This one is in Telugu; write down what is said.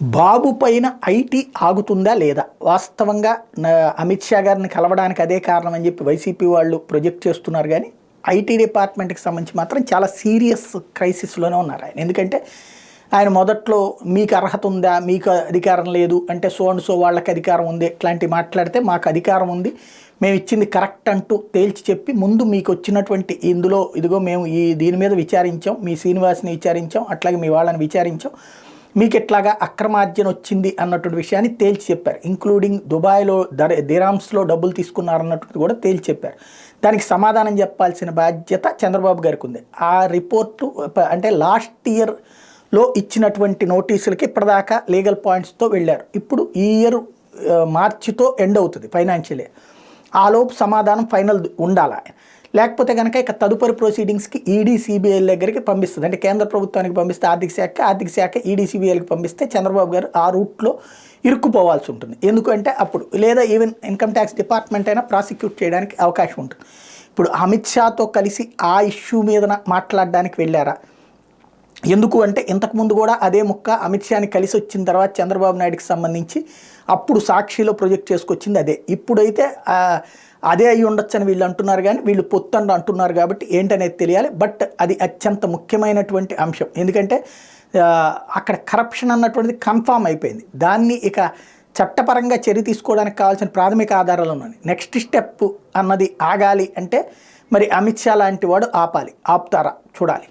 బాబు పైన ఐటీ ఆగుతుందా లేదా? వాస్తవంగా అమిత్ షా గారిని కలవడానికి అదే కారణం అని చెప్పి వైసీపీ వాళ్ళు ప్రొజెక్ట్ చేస్తున్నారు. కానీ ఐటీ డిపార్ట్మెంట్కి సంబంధించి మాత్రం చాలా సీరియస్ క్రైసిస్లోనే ఉన్నారు ఆయన. ఎందుకంటే ఆయన మొదట్లో మీకు అర్హత ఉందా, మీకు అధికారం లేదు అంటే సో అండ్ సో వాళ్ళకి అధికారం ఉంది ఇట్లాంటివి మాట్లాడితే మాకు అధికారం ఉంది, మేము ఇచ్చింది కరెక్ట్ అంటూ తేల్చి చెప్పి ముందు మీకు వచ్చినటువంటి ఇందులో ఇదిగో మేము దీని మీద విచారించాం, మీ శ్రీనివాస్ని విచారించాం, అట్లాగే మీ వాళ్ళని విచారించాం, మీకు ఎట్లాగా అక్రమార్జన వచ్చింది అన్నటువంటి విషయాన్ని తేల్చి చెప్పారు. ఇంక్లూడింగ్ దుబాయ్లో దిరామ్స్లో డబ్బులు తీసుకున్నారన్నటువంటి కూడా తేల్చి చెప్పారు. దానికి సమాధానం చెప్పాల్సిన బాధ్యత చంద్రబాబు గారికి ఉంది. ఆ రిపోర్టు అంటే లాస్ట్ ఇయర్లో ఇచ్చినటువంటి నోటీసులకి ఇప్పటిదాకా లీగల్ పాయింట్స్తో వెళ్ళారు. ఇప్పుడు ఈ ఇయర్ మార్చితో ఎండ్ అవుతుంది ఫైనాన్షియల్ ఇయర్. ఆలోపు సమాధానం ఫైనల్ ఉండాలి. లేకపోతే కనుక ఇక తదుపరి ప్రొసీడింగ్స్కి ఈడీ సిబిఐల దగ్గరికి పంపిస్తుంది. అంటే కేంద్ర ప్రభుత్వానికి పంపిస్తే ఆర్థిక శాఖ ఈడీ సిబిఐలకు పంపిస్తే చంద్రబాబు గారు ఆ రూట్లో ఇరుక్కుపోవాల్సి ఉంటుంది. ఎందుకంటే అప్పుడు లేదా ఈవెన్ ఇన్కమ్ ట్యాక్స్ డిపార్ట్మెంట్ అయినా ప్రాసిక్యూట్ చేయడానికి అవకాశం ఉంటుంది. ఇప్పుడు అమిత్ షాతో కలిసి ఆ ఇష్యూ మీద మాట్లాడడానికి వెళ్ళారా? ఎందుకు అంటే ఇంతకుముందు కూడా అదే ముక్క అమిత్ షాని కలిసి వచ్చిన తర్వాత చంద్రబాబు నాయుడుకి సంబంధించి అప్పుడు సాక్షిలో ప్రొజెక్ట్ చేసుకొచ్చింది అదే. ఇప్పుడైతే అదే అయి ఉండొచ్చని వీళ్ళు అంటున్నారు, కానీ వీళ్ళు పొత్తండు అంటున్నారు కాబట్టి ఏంటనేది తెలియాలి. బట్ అది అత్యంత ముఖ్యమైనటువంటి అంశం. ఎందుకంటే అక్కడ కరప్షన్ అన్నటువంటిది కన్ఫామ్ అయిపోయింది. దాన్ని ఇక చట్టపరంగా చర్య తీసుకోవడానికి కావాల్సిన ప్రాథమిక ఆధారాలు ఉన్నాయి. నెక్స్ట్ స్టెప్ అన్నది ఆగాలి అంటే మరి అమిత్ షా లాంటి వాడు ఆపాలి. ఆపుతారా చూడాలి.